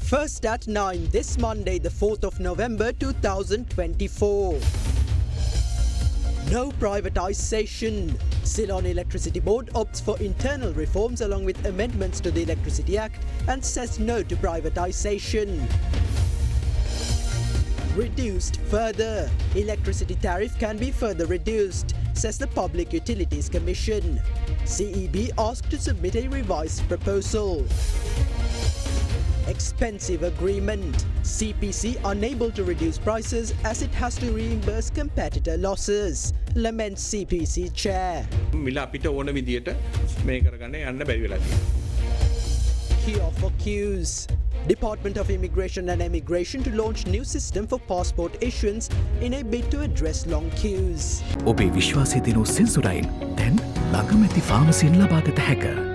First at 9 this Monday, the 4th of November 2024. No privatisation. Ceylon Electricity Board opts for internal reforms along with amendments to the Electricity Act and says no to privatisation. Reduced further. Electricity tariff can be further reduced, says the Public Utilities Commission. CEB asked to submit a revised proposal. Expensive agreement. CPC unable to reduce prices as it has to reimburse competitor losses, laments CPC chair. Cure for queues. Department of Immigration and Emigration to launch new system for passport issuance in a bid to address long queues. ඔබේ විශ්වාසය දෙනු සෙන්සුරයින් දැන් ළඟමැති ෆාමසියෙන් ලබාගත හැක.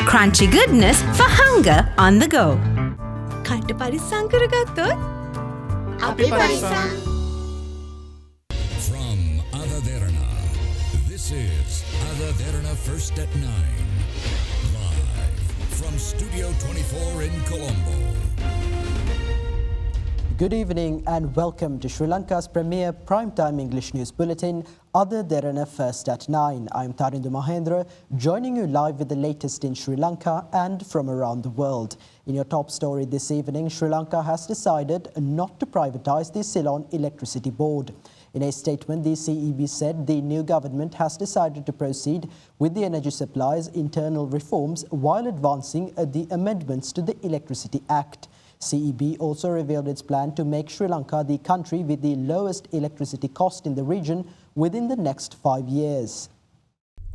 Crunchy goodness for hunger on the go. කට්ට පරිස්සම් කරගත්තොත් අපි පරිස්සම්. From Derana, this is Derana First at 9. Live from Studio 24 in Colombo. Good evening and welcome to Sri Lanka's premier primetime English news bulletin, Derana First at 9. I'm Tarindu Mahendra, joining you live with the latest in Sri Lanka and from around the world. In your top story this evening, Sri Lanka has decided not to privatise the Ceylon Electricity Board. In a statement, the CEB said the new government has decided to proceed with the energy supply's internal reforms while advancing the amendments to the Electricity Act. CEB also revealed its plan to make Sri Lanka the country with the lowest electricity cost in the region within the next 5 years.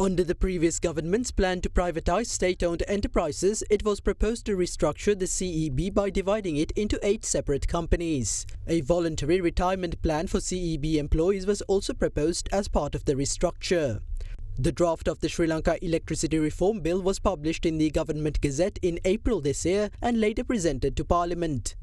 Under the previous government's plan to privatise state-owned enterprises, it was proposed to restructure the CEB by dividing it into 8 separate companies. A voluntary retirement plan for CEB employees was also proposed as part of the restructure. The draft of the Sri Lanka Electricity Reform Bill was published in the Government Gazette in April this year and later presented to Parliament.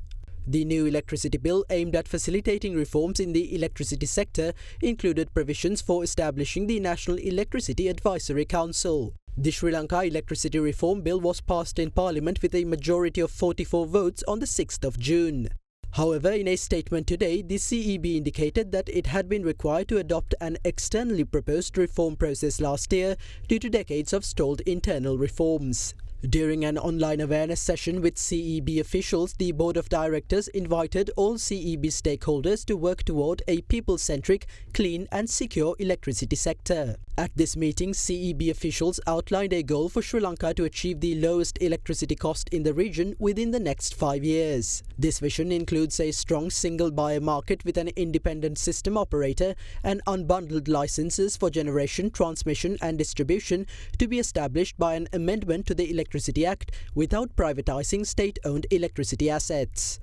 The new electricity bill, aimed at facilitating reforms in the electricity sector, included provisions for establishing the National Electricity Advisory Council. The Sri Lanka Electricity Reform Bill was passed in Parliament with a majority of 44 votes on the 6th of June. However, in a statement today, the CEB indicated that it had been required to adopt an externally proposed reform process last year due to decades of stalled internal reforms. During an online awareness session with CEB officials, the Board of Directors invited all CEB stakeholders to work toward a people-centric, clean and secure electricity sector. At this meeting, CEB officials outlined a goal for Sri Lanka to achieve the lowest electricity cost in the region within the next 5 years. This vision includes a strong single buyer market with an independent system operator and unbundled licenses for generation, transmission and distribution to be established by an amendment to the Electricity Act without privatising state-owned electricity assets.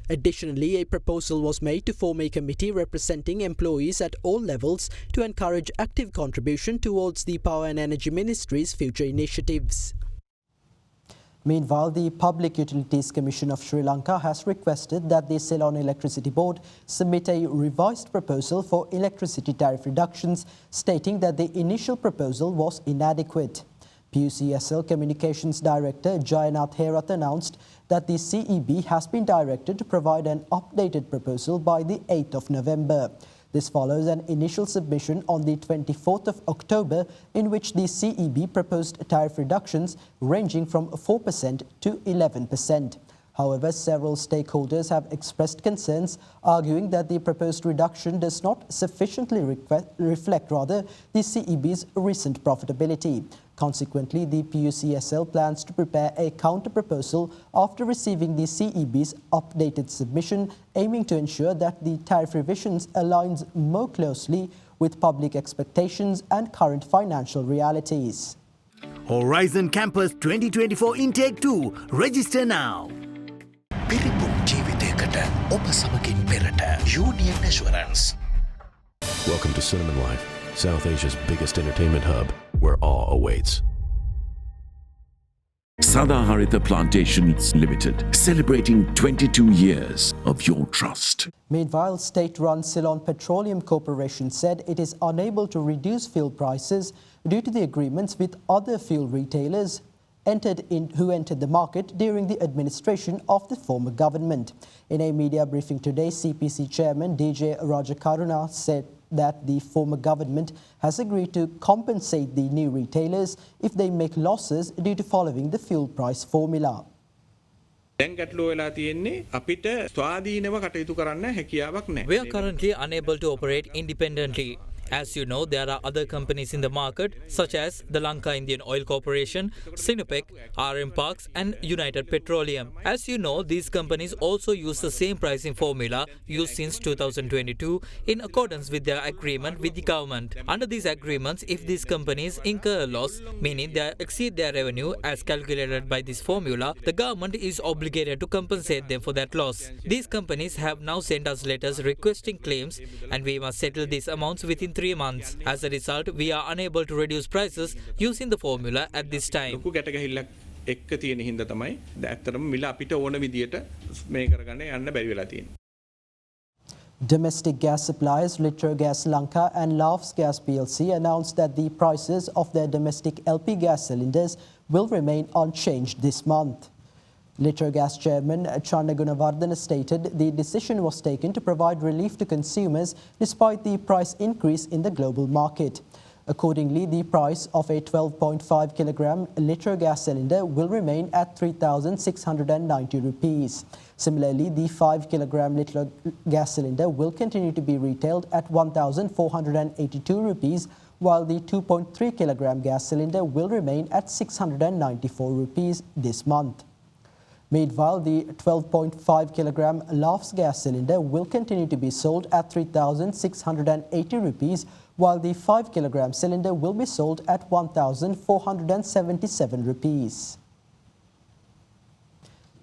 Additionally, a proposal was made to form a committee representing employees at all levels to encourage active contribution towards the Power and Energy Ministry's future initiatives. Meanwhile, the Public Utilities Commission of Sri Lanka has requested that the Ceylon Electricity Board submit a revised proposal for electricity tariff reductions, stating that the initial proposal was inadequate. PUCSL Communications Director Jayanath Herath announced that the CEB has been directed to provide an updated proposal by the 8th of November. This follows an initial submission on the 24th of October in which the CEB proposed tariff reductions ranging from 4% to 11%. However, several stakeholders have expressed concerns, arguing that the proposed reduction does not sufficiently reflect the CEB's recent profitability. Consequently, the PUCSL plans to prepare a counter-proposal after receiving the CEB's updated submission, aiming to ensure that the tariff revisions aligns more closely with public expectations and current financial realities. Horizon Campus 2024 Intake 2. Register now. පිරිපුන් ජීවිතයකට ඔබ සමගින් පෙරට Union Assurance. Welcome to Cinnamon Life, South Asia's biggest entertainment hub, where awe awaits. Sadaharita Plantations Limited, celebrating 22 years of your trust. Meanwhile, state-run Ceylon Petroleum Corporation said it is unable to reduce fuel prices due to the agreements with other fuel retailers who entered the market during the administration of the former government. In a media briefing today, CPC Chairman DJ Rajakaruna said that the former government has agreed to compensate the new retailers if they make losses due to following the fuel price formula. දැන් ගැටලුව වෙලා තියෙන්නේ අපිට ස්වාධීනව කටයුතු කරන්න හැකියාවක් නැහැ. We are currently unable to operate independently. As you know, there are other companies in the market such as the Lanka Indian Oil Corporation, Sinopec, RM Parks and United Petroleum. As you know, these companies also use the same pricing formula used since 2022 in accordance with their agreement with the government. Under these agreements, if these companies incur a loss, meaning they exceed their revenue as calculated by this formula, the government is obligated to compensate them for that loss. These companies have now sent us letters requesting claims and we must settle these amounts within 3 months. As a result, we are unable to reduce prices using the formula at this time. ලොකු ගැටගැහිල්ලක් එක්ක තියෙන හින්දා තමයි ඇත්තටම මිල අපිට ඕන විදියට මේ කරගන්න යන්න බැරි වෙලා තියෙන්නේ. Domestic gas suppliers Litrogas Lanka and Lavs Gas PLC announced that the prices of their domestic LP gas cylinders will remain unchanged this month. Litrogas Chairman Channa Gunawardena stated the decision was taken to provide relief to consumers despite the price increase in the global market. Accordingly, the price of a 12.5 kilogram Litrogas cylinder will remain at 3,690 rupees. Similarly, the 5 kilogram Litrogas cylinder will continue to be retailed at 1,482 rupees, while the 2.3 kilogram gas cylinder will remain at 694 rupees this month. Meanwhile, the 12.5 kilogram Lavs gas cylinder will continue to be sold at 3,680 rupees, while the 5 kilogram cylinder will be sold at 1,477 rupees.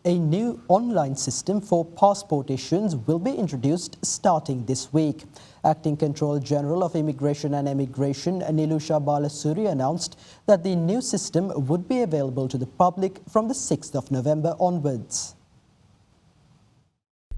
A new online system for passport issuance will be introduced starting this week. Acting Controller General of Immigration and Emigration, Nilusha Balasuri, announced that the new system would be available to the public from the 6th of November onwards.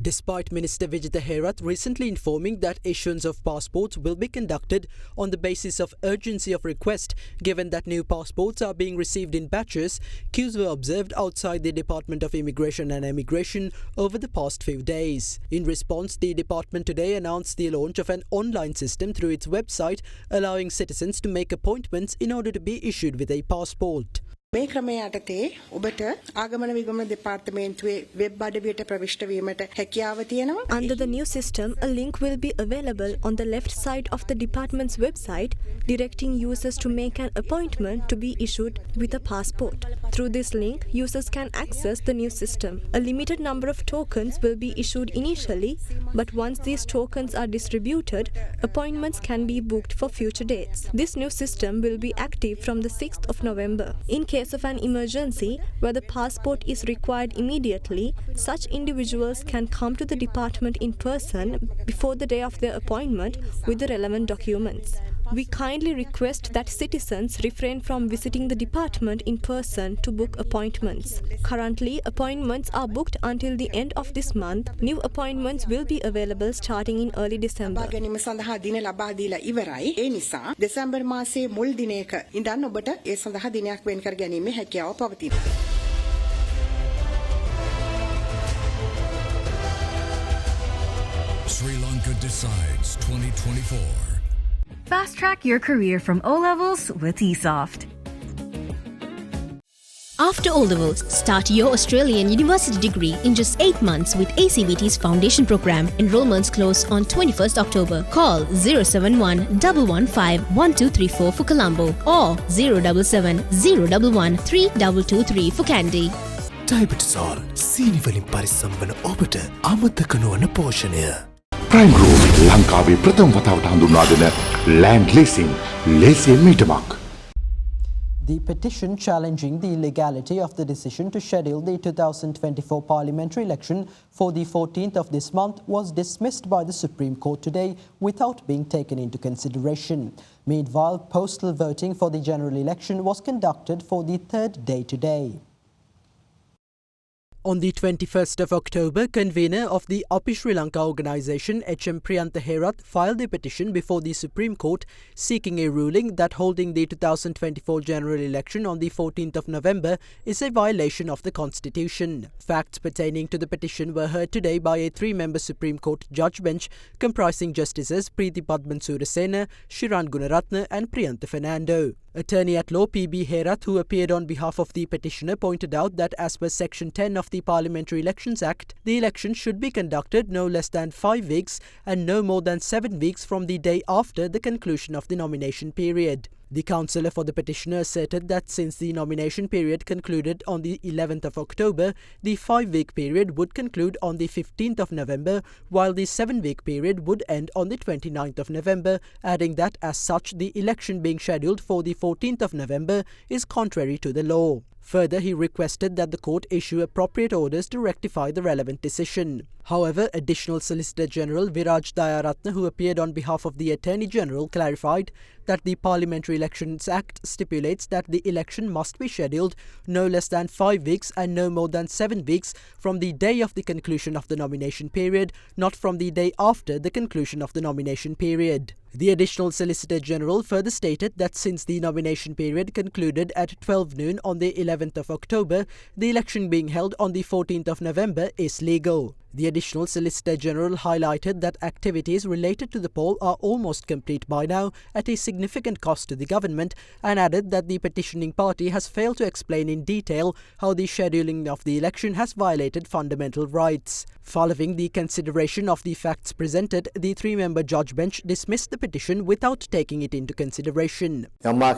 Despite Minister Vijitha Herath recently informing that issuance of passports will be conducted on the basis of urgency of request, given that new passports are being received in batches, queues were observed outside the Department of Immigration and Emigration over the past few days. In response, the department today announced the launch of an online system through its website, allowing citizens to make appointments in order to be issued with a passport. මේ ක්‍රමය යටතේ ඔබට ආගමන විගමන දෙපාර්තමේන්තුවේ web අඩවියට ප්‍රවිෂ්ඨ වීමට හැකියාව තියෙනවා. Under the new system, a link will be available on the left side of the department's website, directing users to make an appointment to be issued with a passport. Through this link, users can access the new system. A limited number of tokens will be issued initially, but once these tokens are distributed, appointments can be booked for future dates. This new system will be active from the 6th of November. In case of an emergency where the passport is required immediately, such individuals can come to the department in person before the day of their appointment with the relevant documents. We kindly request that citizens refrain from visiting the department in person to book appointments. Currently, appointments are booked until the end of this month. New appointments will be available starting in early December. ගැනීම සඳහා දින ලබා දීලා ඉවරයි. ඒ නිසා දෙසැම්බර් මාසයේ මුල් දිනයක ඉඳන් ඔබට ඒ සඳහා දිනයක් වෙන් කර ගැනීමේ හැකියාව පවතිනවා. Sri Lanka decides 2024. Fast track your career from O levels with eSoft. After O levels, start your Australian university degree in just 8 months with ACBT's Foundation Program. Enrollments close on 21st October. Call 071 115 1234 for Colombo or 077 011 3223 for Kandy. ඩයබටිසෝල් සීනි වලින් පරිස්සම් වන ඔබට අමතක නොවන පෝෂණය. Prime group ලංකාවේ ප්‍රථම වතාවට හඳුන්වා දෙන ලෑන්ඩ් ලීසින් ලේසියෙන් මීටමක්. The petition challenging the legality of the decision to schedule the 2024 parliamentary election for the 14th of this month was dismissed by the Supreme Court today without being taken into consideration. Meanwhile, postal voting for the general election was conducted for the third day today. On the 21st of October, convener of the API Sri Lanka organisation H.M. Priyantha Herath filed a petition before the Supreme Court seeking a ruling that holding the 2024 general election on the 14th of November is a violation of the Constitution. Facts pertaining to the petition were heard today by a three-member Supreme Court judge bench comprising Justices Preeti Padman Surasena, Shiran Gunaratne and Priyantha Fernando. Attorney at law P.B. Herath, who appeared on behalf of the petitioner, pointed out that as per Section 10 of the Parliamentary Elections Act, the election should be conducted no less than 5 weeks and no more than 7 weeks from the day after the conclusion of the nomination period. The counsellor for the petitioner asserted that since the nomination period concluded on the 11th of October, the 5-week period would conclude on the 15th of November, while the 7-week period would end on the 29th of November, adding that as such the election being scheduled for the 14th of November is contrary to the law. Further, he requested that the court issue appropriate orders to rectify the relevant decision. However, Additional Solicitor General Viraj Dayaratne, who appeared on behalf of the Attorney General, clarified that the Parliamentary Elections Act stipulates that the election must be scheduled no less than 5 weeks and no more than 7 weeks from the day of the conclusion of the nomination period, not from the day after the conclusion of the nomination period. The Additional Solicitor General further stated that since the nomination period concluded at 12 noon on the 11th of October, the election being held on the 14th of November is legal. The Additional Solicitor General highlighted that activities related to the poll are almost complete by now at a significant cost to the government, and added that the petitioning party has failed to explain in detail how the scheduling of the election has violated fundamental rights. Following the consideration of the facts presented, the three-member judge bench dismissed the petition without taking it into consideration. Only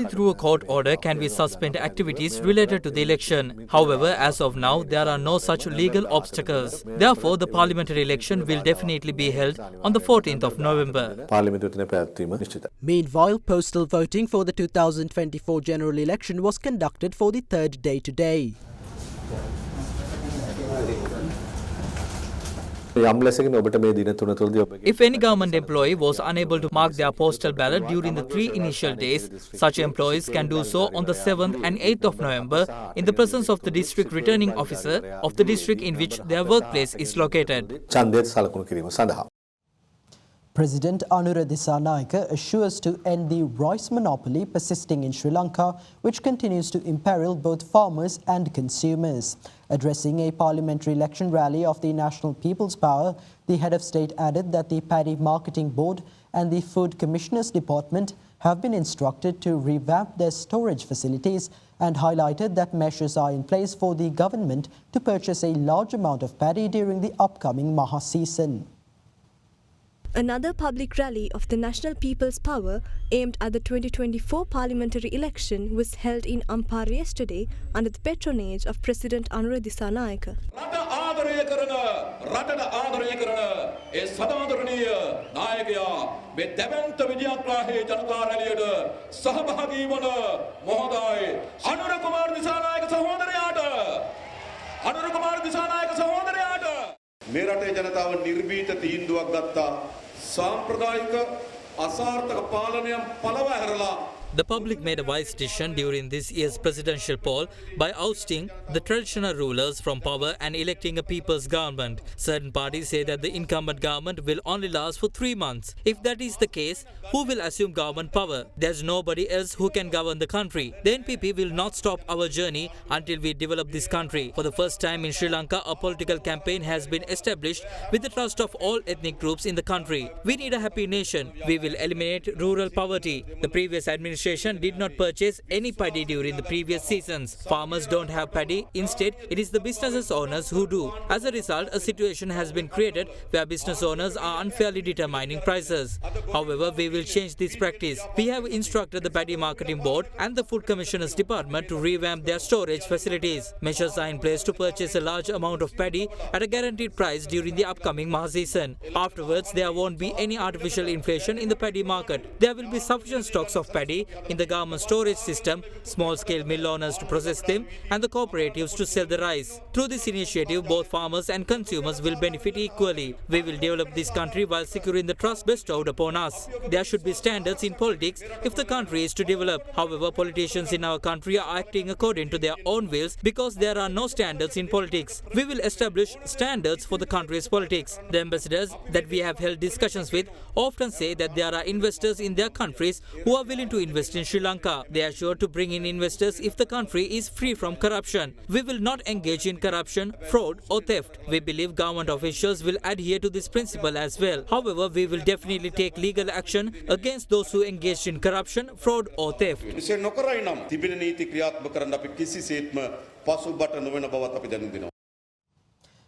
through a court order can we suspend activities related to the election. However, as of now, there are no such legal obstacles. Therefore, the parliamentary election will definitely be held on the 14th of November. Meanwhile, postal voting for the 2024 general election was conducted for the third day today. If any government employee was unable to mark their postal ballot during the 3 initial days, such employees can do so on the 7th and 8th of November in the presence of the district returning officer of the district in which their workplace is located. President Anura Dissanayake assures to end the rice monopoly persisting in Sri Lanka, which continues to imperil both farmers and consumers. Addressing a parliamentary election rally of the National People's Power, the head of state added that the Paddy Marketing Board and the Food Commissioners Department have been instructed to revamp their storage facilities, and highlighted that measures are in place for the government to purchase a large amount of paddy during the upcoming Maha season. Another public rally of the National People's Power aimed at the 2024 parliamentary election was held in Ampara yesterday under the patronage of President Anura Dissanayake. මේ රටේ ජනතාව නිර්භීත තීන්දුවක් ගත්තා සාම්ප්‍රදායික අසාර්ථක පාලනයන් පළවා හැරලා. The public made a wise decision during this year's presidential poll by ousting the traditional rulers from power and electing a people's government. Certain parties say that the incumbent government will only last for 3 months. If that is the case, who will assume government power? There's nobody else who can govern the country. The NPP will not stop our journey until we develop this country. For the first time in Sri Lanka, a political campaign has been established with the trust of all ethnic groups in the country. We need a happy nation. We will eliminate rural poverty. The previous administration did not purchase any paddy during the previous seasons. Farmers don't have paddy. Instead, it is the business owners who do. As a result, a situation has been created where business owners are unfairly determining prices. However, we will change this practice. We have instructed the Paddy Marketing Board and the Food Commissioners Department to revamp their storage facilities. Measures are in place to purchase a large amount of paddy at a guaranteed price during the upcoming Maha season. Afterwards, there won't be any artificial inflation in the paddy market. There will be sufficient stocks of paddy in the garment storage system, small-scale mill owners to process them, and the cooperatives to sell the rice. Through this initiative, both farmers and consumers will benefit equally. We will develop this country while securing the trust bestowed upon us. There should be standards in politics if the country is to develop. However, politicians in our country are acting according to their own wills because there are no standards in politics. We will establish standards for the country's politics. The ambassadors that we have held discussions with often say that there are investors in their countries who are willing to invest in Sri Lanka. They are sure to bring in investors if the country is free from corruption. We will not engage in corruption, fraud or theft. We believe government officials will adhere to this principle as well. However, we will definitely take legal action against those who engage in corruption, fraud or theft.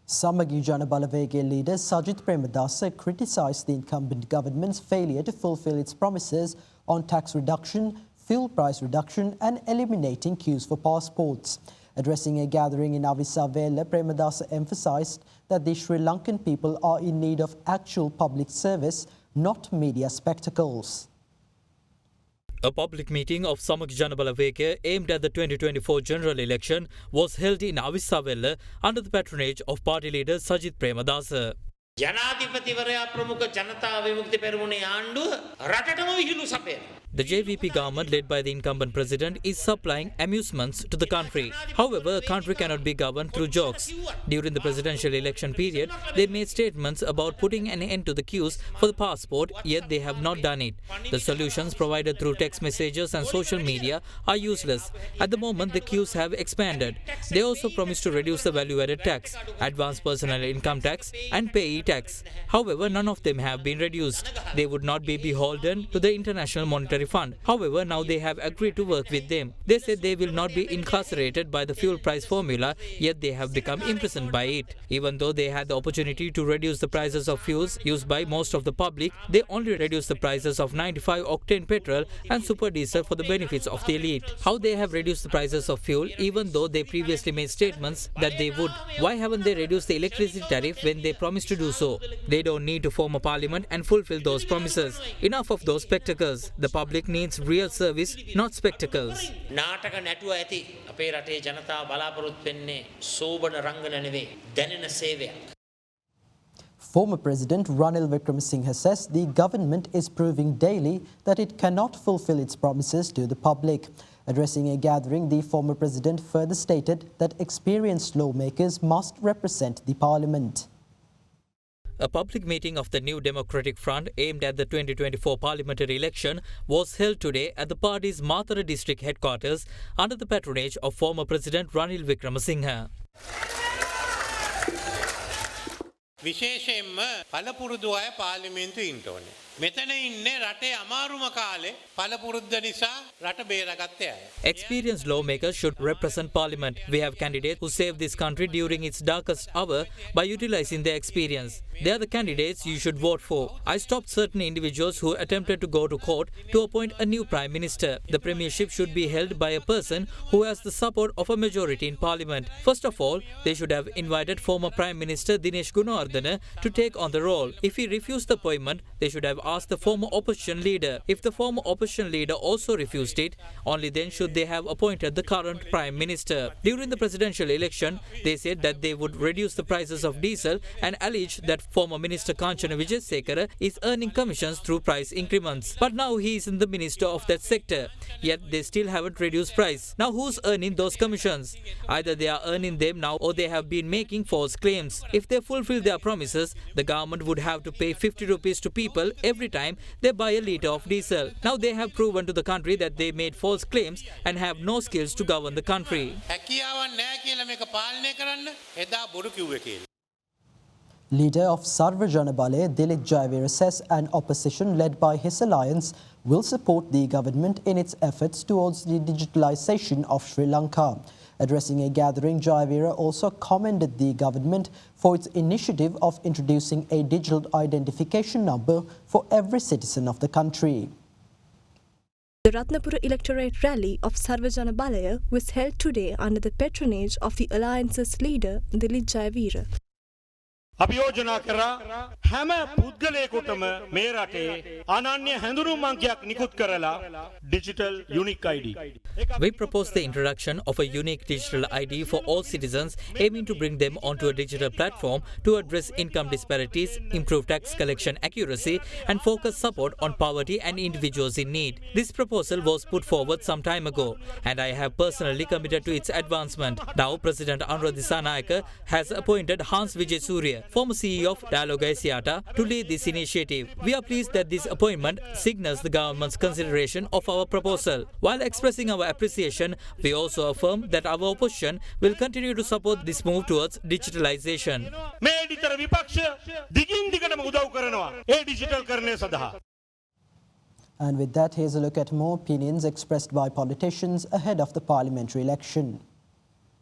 Samagi Jana Balawege leader Sajith Premadasa criticised the incumbent government's failure to fulfil its promises on tax reduction, fuel price reduction and eliminating queues for passports. Addressing a gathering in Avisavela, Premadasa emphasised that the Sri Lankan people are in need of actual public service, not media spectacles. A public meeting of Samak Janabalaweke aimed at the 2024 general election was held in Avisavela under the patronage of party leader Sajith Premadasa. ජනාධිපතිවරයා ප්‍රමුඛ ජනතා විමුක්ති පෙරමුණේ ආණ්ඩුව රටටම විහිළු සපයන. The JVP government led by the incumbent president is supplying amusements to the country. However, a country cannot be governed through jokes. During the presidential election period, they made statements about putting an end to the queues for the passport, yet they have not done it. The solutions provided through text messages and social media are useless. At the moment, the queues have expanded. They also promised to reduce the value-added tax, advance personal income tax and payee tax. However, none of them have been reduced. They would not be beholden to the International Monetary Fund. However, now they have agreed to work with them. They said they will not be incarcerated by the fuel price formula, yet they have become imprisoned by it. Even though they had the opportunity to reduce the prices of fuels used by most of the public, they only reduced the prices of 95-octane petrol and super diesel for the benefits of the elite. How they have reduced the prices of fuel even though they previously made statements that they would? Why haven't they reduced the electricity tariff when they promised to do so? They don't need to form a parliament and fulfill those promises. Enough of those spectacles. The public needs real service, not spectacles. නාටක නැටුව ඇති අපේ රටේ ජනතාව බලාපොරොත්තු වෙන්නේ සෝබන රංගන නෙවෙයි දැනෙන සේවයක්. Former President Ranil Wickremesinghe says the government is proving daily that it cannot fulfill its promises to the public. Addressing a gathering, the former president further stated that experienced lawmakers must represent the parliament. A public meeting of the New Democratic Front aimed at the 2024 parliamentary election was held today at the party's Mathura district headquarters under the patronage of former President Ranil Wickremesinghe. විශේෂයෙන්ම පළපුරුදු අය පාර්ලිමේන්තුවේ ඉන්න ඕනේ. මෙතන ඉන්නේ රටේ අමාරුම කාලේ පළපුරුද්ද නිසා රට බේරගත්තේ අය. Experienced lawmakers should represent parliament. We have candidates who saved this country during its darkest hour by utilizing their experience. They are the candidates you should vote for. I stopped certain individuals who attempted to go to court to appoint a new prime minister. The premiership should be held by a person who has the support of a majority in parliament. First of all, they should have invited former prime minister Dinesh Gunawardena to take on the role. If he refused the appointment, they should have asked the former opposition leader. If the former opposition leader also refused it, only then should they have appointed the current prime minister. During the presidential election, they said that they would reduce the prices of diesel and alleged that former minister Kanchana Wijesekara is earning commissions through price increments. But now he is in the minister of that sector. Yet they still haven't reduced price. Now who's earning those commissions? Either they are earning them now or they have been making false claims. If they fulfill their promises, the government would have to pay 50 rupees to people every time they buy a litre of diesel. Now they have proven to the country that they made false claims and have no skills to govern the country. Leader of Sarva Jana Bale, Dilip Jayavira, says an opposition led by his alliance will support the government in its efforts towards the digitalisation of Sri Lanka. Addressing a gathering, Jayavira also commended the government for its initiative of introducing a digital identification number for every citizen of the country. The Ratnapura electorate rally of Sarvajana Balaya was held today under the patronage of the alliance's leader, Dilip Jayavira. අපි යෝජනා කරා හැම පුද්ගලයෙකුටම මේ රටේ අනන්‍ය හැඳුනුම් අංකයක් නිකුත් කරලා digital unique ID. We propose the introduction of a unique digital ID for all citizens, aiming to bring them onto a digital platform to address income disparities, improve tax collection accuracy, and focus support on poverty and individuals in need. This proposal was put forward some time ago, and I have personally committed to its advancement. Now, President Anura Disanayake has appointed Hans Vijay Surya, former CEO of Dialogue Asiata, to lead this initiative. We are pleased that this appointment signals the government's consideration of our proposal. While expressing our appreciation, we also affirm that our opposition will continue to support this move towards digitalization. මේ එඩිතර විපක්ෂ දිගින් දිගටම උදව් කරනවා ඒ digital කරණය සඳහා. And with that, here's a look at more opinions expressed by politicians ahead of the parliamentary election.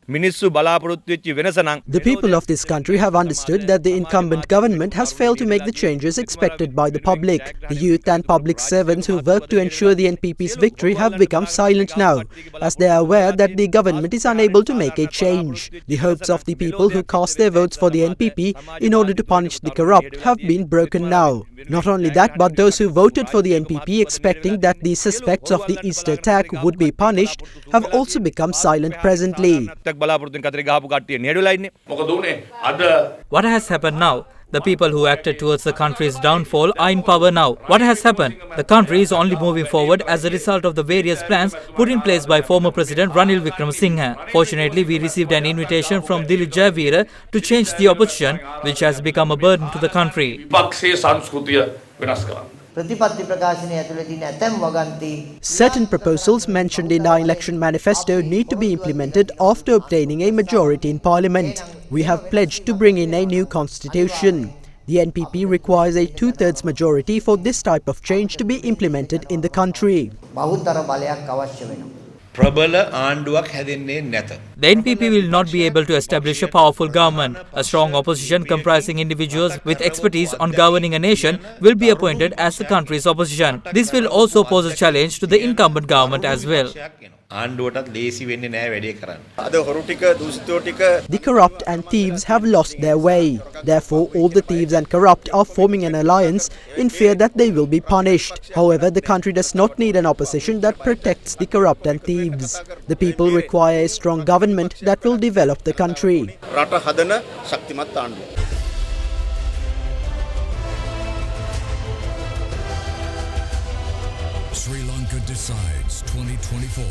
The people of this country have understood that the incumbent government has failed to make the changes expected by the public. The youth and public servants who work to ensure the NPP's victory have become silent now, as they are aware that the government is unable to make a change. The hopes of the people who cast their votes for the NPP in order to punish the corrupt have been broken now. Not only that, but those who voted for the NPP expecting that the suspects of the Easter attack would be punished have also become silent presently. What has happened now? The people who acted towards the country's downfall are in power now. What has happened? The country is only moving forward as a result of the various plans put in place by former President Ranil Wickremesinghe. Fortunately, we received an invitation from Dilip Jayawira to change the opposition, which has become a burden to the country. Certain proposals mentioned in our election manifesto need to be implemented after obtaining a majority in parliament. We have pledged to bring in a new constitution. The NPP requires a 2/3 majority for this type of change to be implemented in the country. The NPP will not be able to establish a powerful government. A strong opposition comprising individuals with expertise on governing a nation will be appointed as the country's opposition. This will also pose a challenge to the incumbent government as well. The corrupt and thieves have lost their way. Therefore, all the thieves and corrupt are forming an alliance in fear that they will be punished. However, the country does not need an opposition that protects the corrupt and thieves. The people require a strong government that will develop the country. Sri Lanka decides 2024.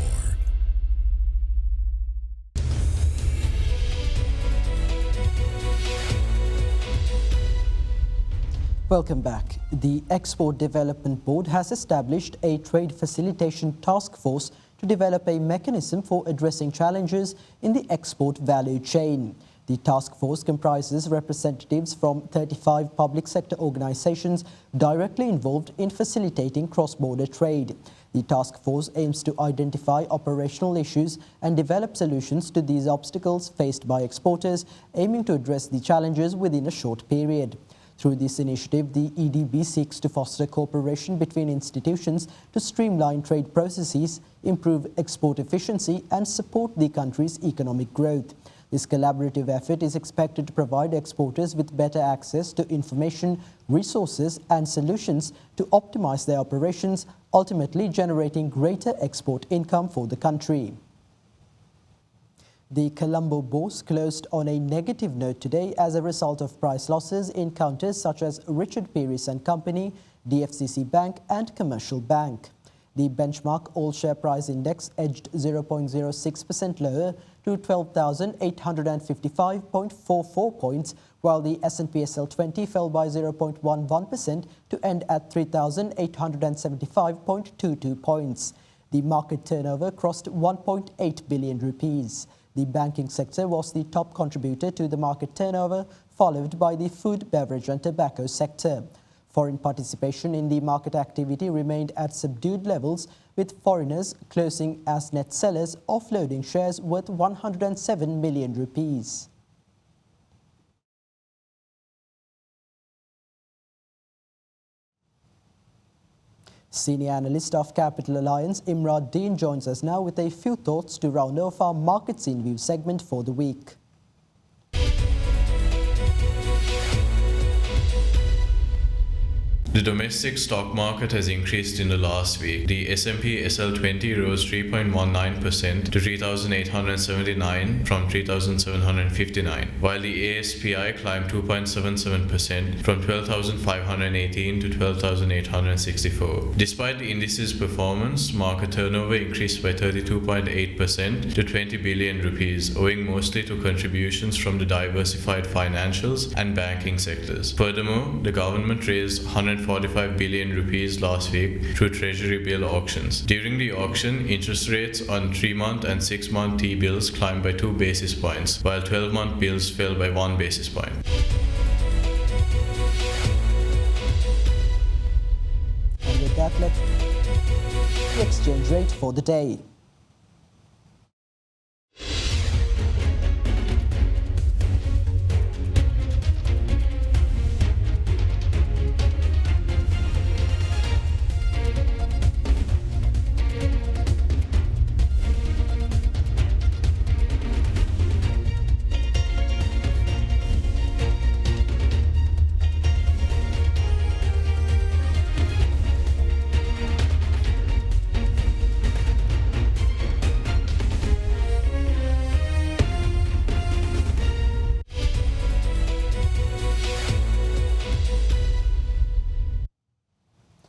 Welcome back. The Export Development Board has established a trade facilitation task force to develop a mechanism for addressing challenges in the export value chain. The task force comprises representatives from 35 public sector organizations directly involved in facilitating cross-border trade. The task force aims to identify operational issues and develop solutions to these obstacles faced by exporters, aiming to address the challenges within a short period. Through this initiative, the EDB seeks to foster cooperation between institutions to streamline trade processes, improve export efficiency and support the country's economic growth. This collaborative effort is expected to provide exporters with better access to information, resources and solutions to optimize their operations, ultimately generating greater export income for the country. The Colombo bourse closed on a negative note today as a result of price losses in counters such as Richard Pearis & Company, DFCC Bank and Commercial Bank. The benchmark all-share price index edged 0.06% lower to 12,855.44 points, while the S&P SL20 fell by 0.11% to end at 3,875.22 points. The market turnover crossed 1.8 billion rupees. The banking sector was the top contributor to the market turnover, followed by the food, beverage and tobacco sector. Foreign participation in the market activity remained at subdued levels, with foreigners closing as net sellers, offloading shares worth 107 million rupees. Senior analyst of Capital Alliance, Imran Dean, joins us now with a few thoughts to round off our Markets in View segment for the week. The domestic stock market has increased in the last week. The S&P SL20 rose 3.19% to 3,879 from 3,759, while the ASPI climbed 2.77% from 12,518 to 12,864. Despite the indices' performance, market turnover increased by 32.8% to 20 billion rupees, owing mostly to contributions from the diversified financials and banking sectors. Furthermore, the government raised 145 billion rupees last week through treasury bill auctions. During the auction, interest rates on 3-month and 6-month T-bills climbed by 2 basis points, while 12-month bills fell by 1 basis point. And with that, let's the exchange rate for the day.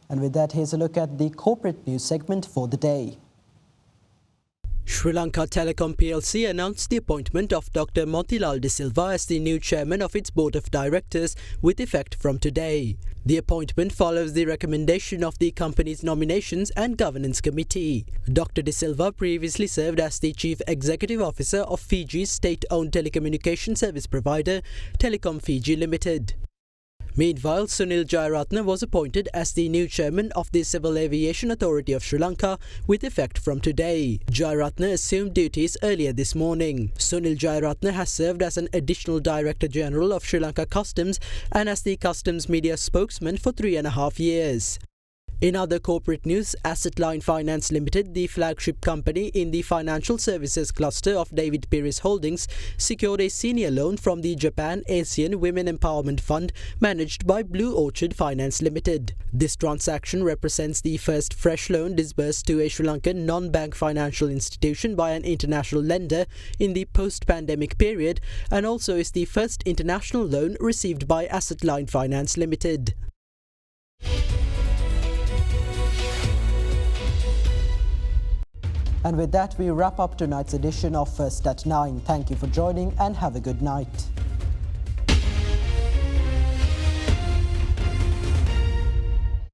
And with that, here's a look at the corporate news segment for the day. Sri Lanka Telecom plc announced the appointment of Dr. Motilal De Silva as the new chairman of its board of directors with effect from today. The appointment follows the recommendation of the company's nominations and governance committee. Dr. De Silva previously served as the chief executive officer of Fiji's state-owned telecommunication service provider, Telecom Fiji Limited. Meanwhile, Sunil Jayaratne was appointed as the new chairman of the Civil Aviation Authority of Sri Lanka with effect from today. Jayaratne assumed duties earlier this morning. Sunil Jayaratne has served as an additional Director General of Sri Lanka Customs and as the Customs media spokesman for 3.5 years. In other corporate news, Asset Line Finance Limited, the flagship company in the financial services cluster of David Pires Holdings, secured a senior loan from the Japan Asian Women Empowerment Fund managed by Blue Orchard Finance Limited. This transaction represents the first fresh loan disbursed to a Sri Lankan non-bank financial institution by an international lender in the post-pandemic period and also is the first international loan received by Asset Line Finance Limited. And with that, we wrap up tonight's edition of First at 9. Thank you for joining and have a good night.